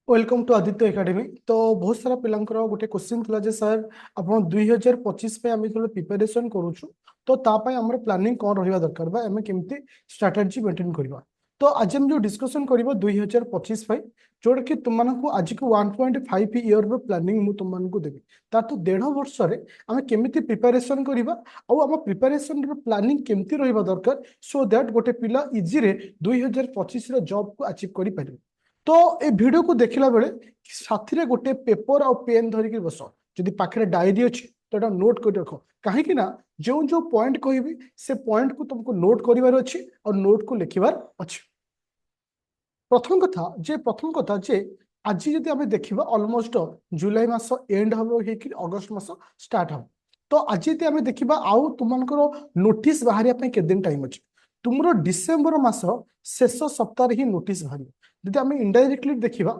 Welcome to Aditya academy. तो बहुत सारा पिलांकर गोटे क्वेश्चन थिला जे सर आपण 2025 पे आमे थोड़ा प्रिपरेशन करूछु तो तापाई हमर प्लानिंग कोन रहिबा दरकार बा एमे केमती स्ट्रेटजी मेंटेन करबा। तो आज हम जो डिस्कशन करबो 2025 पे जोड़ कि तुम मानकु आज को 1.5 ईयर रो प्लानिंग मु तुम मानकु देबी ता तो 1.5 वर्ष रे आमे केमती प्रिपरेशन करबा और हम प्रिपरेशन रो प्लानिंग केमती रहिबा दरकार सो दैट गोटे पिला इजी रे 2025 रो जॉब को अचीव करि पारिबो। तो ए वीडियो को देखला बेले साथी रे गोटे पेपर और पेन धरिक बस जदि पाखे डायरी अच्छी तो एटा नोट कर रख कहीं ना जो जो पॉइंट कहबी से पॉइंट को तुमको नोट करिवार अच्छी और नोट को लिखिबार अच्छी। प्रथम कथा जे आज जदि आमे देखिबा ऑलमोस्ट जुलाई मास एंड हबो कि अगस्त मास स्टार्ट हम तो आज यदि आमे देखिबा आउ तुमनकर नोटिस बाहरिया पे के दिन टाइम अछि तुमरो डिसेंबर मास शेष सप्ताह ही नोटिस बाहरी जदि आमे इनडायरेक्टली देखिबा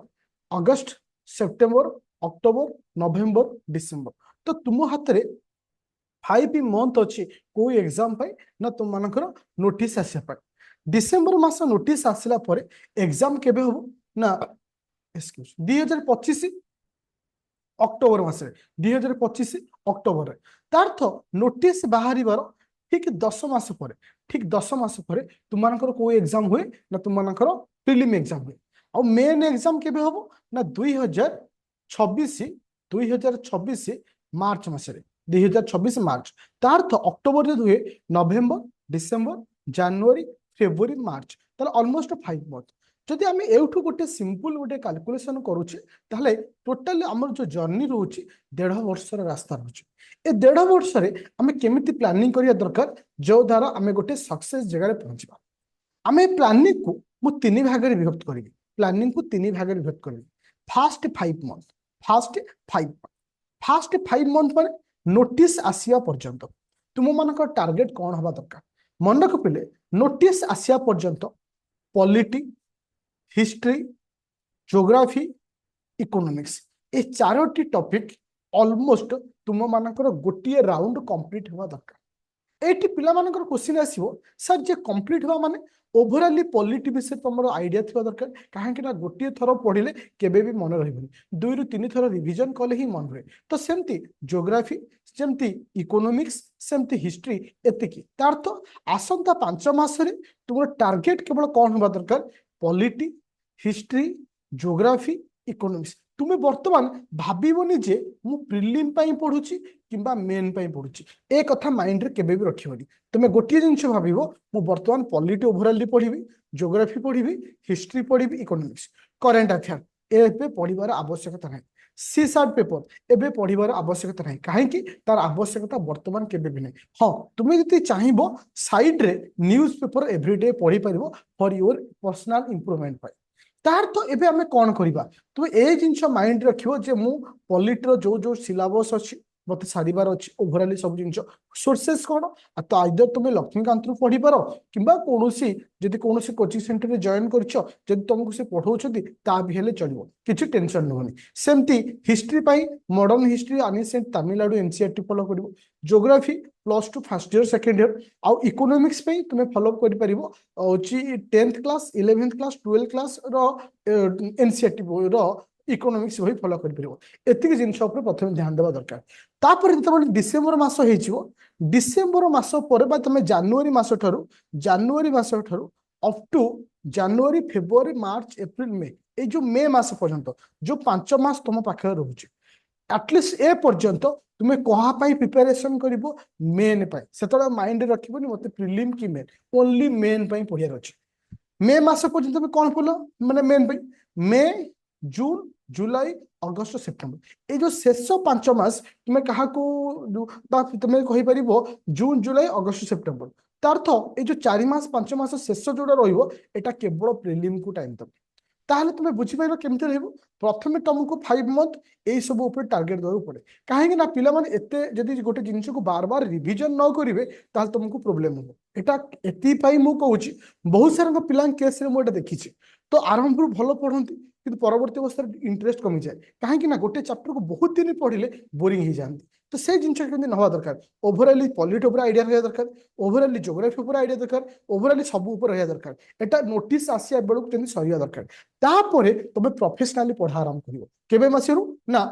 अगस्त सेप्टेम्बर अक्टोबर नवेम्बर डिसेम्बर तो तुम हाथ रे 5 मंथ अच्छी को एग्जाम पाई ना तुम मानकर नोटिस आसिया डिसेम्बर मास नोटिस आसिला परे एग्जाम केबे हो ना एक्सक्यूज 2025 अक्टोबर मास 2025 अक्टोबर तार्थ नोटिस बाहर ठीक 10 मास पर ठीक 10 मास पर तुमको को एग्जाम हुए ना तुमको प्रिलिम एग्जाम हुए और मेन एग्जाम केबे हो ना 2026 मार्च मासरे 2026 मार्च तार्थ अक्टोबर हुए नवेम्बर डिसेम्बर जनवरी फेब्रुआरी मार्च ताले ऑलमोस्ट 5 मंथ जदि आम एठू गोटे सिंपल गोटे कैलकुलेशन करुचे ताहले टोटली आमर जो जर्नी रोचे 1.5 वर्षर रास्ता रोचे ए 1.5 वर्ष आम केमिति प्लानिंग करिया दरकार जो द्वारा आम गोटे सक्सेस जगह पहुंचबा। आम प्लानिंग को मु 3 भाग विभक्त करी प्लानिंग को 3 भाग विभक्त करी फास्ट 5 मंथ फास्ट 5 मंथ माने नोटिस आसिया पर्यंत तुम मानक टार्गेट कौन हवा दरकार मन रखिले नोटिस आसिया पर्यंत पॉलिटी हिस्ट्री ज्योग्राफी इकोनॉमिक्स ए 4टी टॉपिक ऑलमोस्ट तुम मानकर गोटे राउंड कंप्लीट हवा दरकार। एटी पिला मानकर क्वेश्चन आसीबो सर जे कंप्लीट हवा माने ओवरऑली पॉलिटी विषय तुमरो आइडिया थिबा दरकार काहे ना गोटे थरो पढिले केबे भी मन रहबनी 2 रु 3 थरो रिवीजन कले ही मन रहे तो सेमती ज्योग्राफी सेमती इकोनॉमिक्स सेमती हिस्ट्री एतिकी तार तो आसंता 5 मास रे तुमरो टार्गेट केवल कोन हवा दरकार पॉलिटी हिस्ट्री ज्योग्राफी इकोनॉमिक्स तुम्हें वर्तमान भाबनी जे मु प्रिलिम पाई पढ़ुची किंबा मेन पाई पढ़ुची ए कथा माइंड रे केबे भी रखिबनी तुम्हें गोटे जिनस भाबिबो मु वर्तमान पॉलिटी ओवरऑल पढ़ी ज्योग्राफी पढ़ी हिस्ट्री पढ़ी इकोनॉमिक्स करेंट अफेयर एबे पढ़िबार आवश्यकता नहीं सी सार्ट पेपर एबे पढ़िबार आवश्यकता नहीं कहीं तार आवश्यकता वर्तमान केबे भी नहीं। हाँ तुम्हें जति चाहिबो साइड रे न्यूज पेपर एवरीडे पढ़ी परिबो फॉर योर पर्सनल इंप्रूवमेंट पाई तार तो एबे हमें कौन करिबा तुम ए जिनस माइंड रखिबो जे मु पॉलिटी रो जो जो सिलेबस अछि मत सारिबार अच्छी ओवरऑली सब जिनस सोर्सेस कौन तो आइदर तुम लक्ष्मीकांत पढ़ी पार किंबा कोनोसी जदि कोनोसी कोचिंग सेंटर रे जॉइन करछो जदि तुमको से पढ़ौछथि ता भी हेले चलिबो किछि टेंशन नहोनी। सेमती हिस्ट्री पाई modern history ancient Tamil Nadu NCERT follow करिवो geography +2 first year second year आउ इकोनॉमिक्स पे तुम फॉलो करि परिबो होची 10th class 11th class 12th class रो एनसीईआरटी रो इकोनॉमिक्स वही फॉलो कर परिबो एतिक जिंस ऊपर प्रथम ध्यान देबा दरकार। तापर जतबे डिसेंबर मास हेजिवो डिसेंबर मास पर बा तुम जनवरी मास ठारू अप टू जनवरी फेब्रुआरी मार्च एप्रिल मे ए जो मे मास पर्यंत जो 5 मास तुम पाखे रहउची एटलिस्ट ए पर्यंत तुम्हें कहा पाई प्रिपरेशन करिवो मेन पाई सेतरा माइंड रखिबोनी मते प्रिलिम की मेन ओनली मेन पाई पढियार अछि। मे मास पर्यंत तुम कौन पढ़ल माने मेन पाई मे जून जुलाई अगस्त सेप्टेम्बर ये जो शेष 5 मास तुम्हें क्या तुम्हें कही पार जून जुलाई अगस्त सेप्टेम्बर तार तो ये जो 4 मास 5 मास शेष जोड़ा रहा केवल प्रिलिम को टाइम दब ताहले तुम्हें बुझीपार केमती रहिबो प्रथमे तुमको 5 मंथ यही सब ऊपर टार्गेट देवा पड़े कहीं ना पिला माने एते जदि गोटे जिनस को बार बार रिवीजन न करेंगे ताहले तुमको प्रॉब्लम हो एटा एति पाई मु कहूची बहुत सारा पिला केस रे मु एटा देखिछि तो आरंभ भल पढ़ती कि परवर्ती अवस्था इंटरेस्ट कमी जाए कहीं गोटे चैप्टर को बहुत दिन पढ़िले बोरिंग हो जाती तो से जिन नवा दरकार ओभरअली पॉलिट उपर आइडिया रहा दरकार ओभरअली ज्योग्राफी उपर आइडिया दरकार ओभरअली सब उपर रहा दरकार एटा नोटिस आसिया बेलू जमी सरिया दरकार तापर तुम प्रोफेशनाली पढ़ा आरंभ कर केबे मासरू ना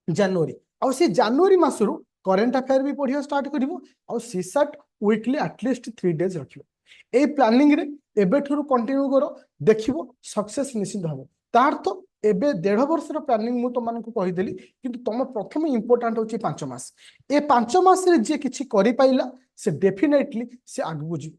जनवरी आउ से जनवरी मासरू करेंट अफेयर भी पढ़िया स्टार्ट करिवो आउ CSAT weekly at least 3 days रखिवो a planning रे एबे ठुरु कंटिन्यू करो देखिवो सक्सेस निश्चित हबो तार तो एबे 1.5 वर्षर प्लानिंग मु तो मानकु कहि देली किंतु तुम प्रथम इंपोर्टेंट होची 5 मास ए 5 मास रे जे किछि करि पाइला से डेफिनेटली से आगु जी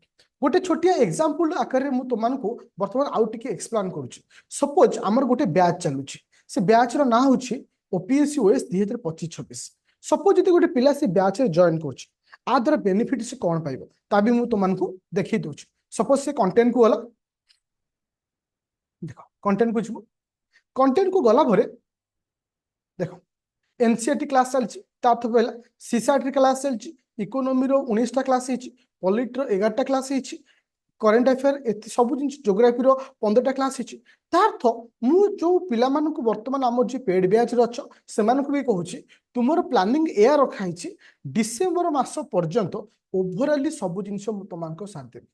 गोटे छोटिया एग्जांपल आकार रे मु तो मानकु वर्तमान आउ टिके एक्सप्लेन करूची सपोज हमर गोटे बैच चलुची से बैच रो ना होची ओपीएससी ओएस 2025-26 सपोज जदि गोटे पिला से बैच रे जॉइन करछि आ द्वारा बेनिफिट से कोन पाइबो ता भी मु तो मानकु देखि दोछि सपोज से कंटेंट को गला देखो कंटेंट को जिवो कंटेंट को गला भरे देखो एनसीईआरटी क्लास चलछि ताथ पहला सीसैट क्लास चलछि इकोनॉमी रो 19 टा क्लास हिछि पॉलिट रो 11 टा क्लास हिछि करेंट अफेयर एत सब जिन ज्योग्राफी रो 15 टा क्लास हिछि तार्थ मु जो पिला मानकु वर्तमान हमर जे पेड बैच रो छ से मानकु भी कहूछि तुमर प्लानिंग एया रखा हिछि डिसेंबर मास पर्यंत ओवरऑली सब जिन मु तमानको साथ देबी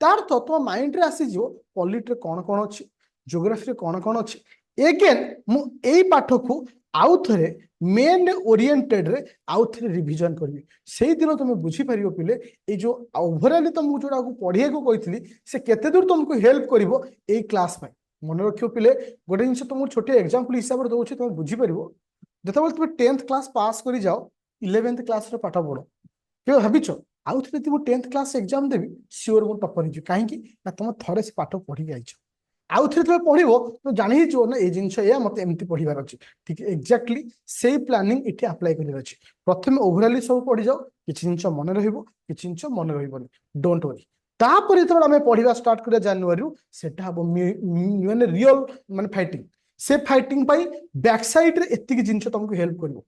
तार्थ तुम माइंड रे आसी जिवो पॉलिट रे कोन अछि ज्योग्राफी रे कोन अछि एगेन मु एई पाठ को आउ थरे मेन ओरिएंटेड रे आउ थरे रिवीजन करबी सेही दिन तुम बुझी परियो पिले ए जो ओवरऑली तुमको जोडा को पढिए को कहितली से केते दूर तुमको हेल्प करिवो एई क्लास में मन रखियो पिले गोटे जिंस तुम छोटे एग्जांपल हिसाब रे दोछि तुम बुझी परिवो जतबल तुम 10th क्लास पास करि जाओ 11th क्लास रे पाठ पढो के भाबिचो आउ थरे तुम 10th क्लास एग्जाम देबी श्योर मु टपर हिजु काहे कि ना तुम थरे से पाठ पढी जाइछो आउ थे तुम पढ़ो तो जानी ही ना ये जिनस या मत एमती पढ़ार अच्छे ठीक एक्जाक्टली से प्लानिंग इटे अप्लाई कर प्रथम ओवरऑली सब पढ़ी जाओ किसी जिन मन रही मन रही डोंट वरी तापर जो आम पढ़ा स्टार्ट करा जनवरी सेटा हम माने रियल माने फाइटिंग से फाइटिंग पाई बैक साइड रे एतिक जिनस तुमको हेल्प करिवो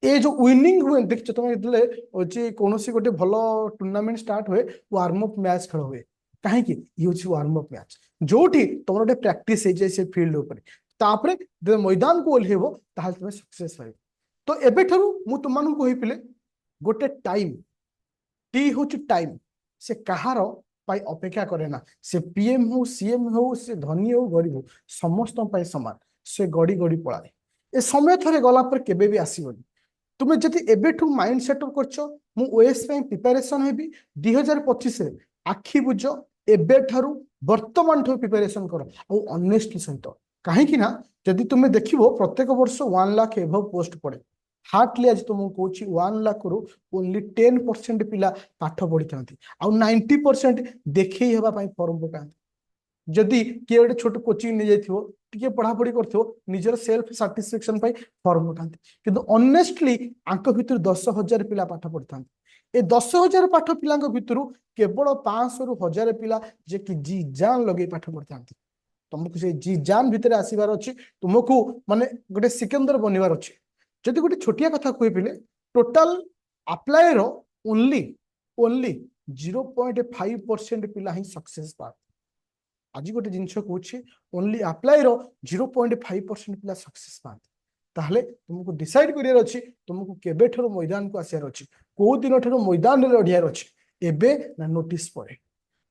ए जो विनिंग हुए देखो तुम जे कौन गोटे भल टूर्नामेंट स्टार्ट हुए वार्म अप मैच खेल हुए कहीं ये वार्म अप मैच जोटी तुम गोटे प्रैक्टिस हो जाए से फील्ड ऊपर तापरे जब मैदान को ओल्हेबो ताहाल तुम सक्सेस पाइबो तो एबे ठरू मु तुमन को कहि गोटे टाइम टी होची टाइम से कहार पाई अपेक्षा करे ना से पीएम हो सीएम हो से धनी हो गरीब हो समस्त पाई समान से गड़ी गड़ी पळाए ए समय थरे गला पर केबे भी आसीबनी तुम जति एबेठू माइंड सेटअप करछो मु ओएस पे प्रिपरेशन हेबी 2025 रे आखि बुझ एबे ठारू वर्तमान ठू प्रिपरेशन कर और ऑनेस्टली सहित कहीं ना जदि तुम देखिबो प्रत्येक वर्ष 1 लाख एभव पोस्ट पड़े हार्टली आज तुमको कहूँ 1 लाख रु ओनली 10% पिला पाठ पढ़ी था आउ 90% देखई हेबा पई फॉर्म पकांती जदि किए गोटे छोट कोचिंग नहीं जाइथिबो टिके पढ़ा पढ़ी करथिबो निजर सेल्फ सैटिस्फैक्शन पई फॉर्म पकांती किंतु ऑनेस्टली आंक भितर 10,000 पिला पाठ पढ़िथांती ए 10,000 पाठ पिलांक भितरु केवल 500 रु 1000 पिला जे कि जी जान लगे पाठ पढ़िथांती तुमको से जी जान भितर आसीबार अछि तुमको माने गोटे सिकंदर बनिबार अछि जदि गोटे छोटिया कथा कहि पिले टोटल अप्लाई रो ओनली 0.5% पिला ही सक्सेस पा आज गोटे जिनस कहूँ ओनली अप्लाई रो 0.5% पिला सक्सेस पाते ताहले तुमको डिसाइड करियर अछि तुमको केबे ठरो मैदान को आसियार अछि को दिन ठरो मैदान रे लढियार अछि एबे ना नोटिस पड़े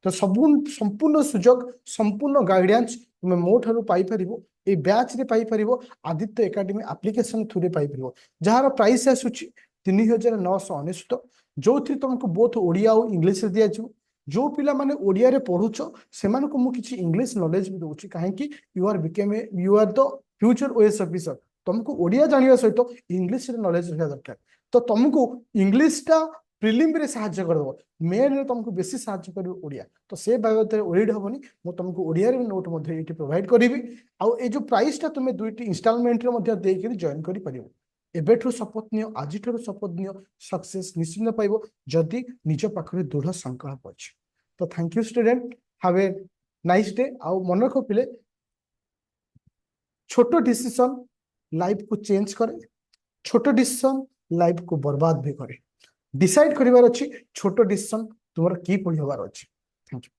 तो संपूर्ण सुजोग संपूर्ण गाइडेंस तुम मो ठारू पाई परिबो ए बैच रे पाई परिबो आदित्य एकेडमी एप्लीकेशन थ्रू रे पाई परिबो जहार प्राइस आसुची 3999 जो थी तुमको बोथ ओडिया और इंग्लिश रे दिया छु जो पिला माने ओडिया रे पढुचो सेमान को मु किछि इंग्लिश नॉलेज भी दोछि काहे कि you are the future OS officer तुमको ओडिया जानिया सहित इंग्लिश रे नॉलेज रहया दरकार तो तुमको इंग्लिश टा प्रिलिम रे सहायता करदो मेन रे तुमको बेसी सहायता करिवो ओडिया तो से बाबत ओरिड हबनी मु तुमको ओडिया रे नोट मध्ये एटी प्रोवाइड करिवि आ ए जो प्राइस टा तुमे दुईटी इंस्टॉलमेंट रे मध्ये देई के जॉइन करि परिबो एबेठु शपथ नियो आजिठु शपथ नियो सक्सेस निश्चित पाइबो जदि निज पाखरे दृढ़ संकल्प अछि तो thank you student have a nice day आ मन रखो पिले छोटो डिसीजन लाइफ को चेंज करे छोटो डिसीजन लाइफ को बर्बाद भी करे डिसाइड करिवार अछि छोटो डिसीजन तुमर की पढिबार अछि थैंक यू।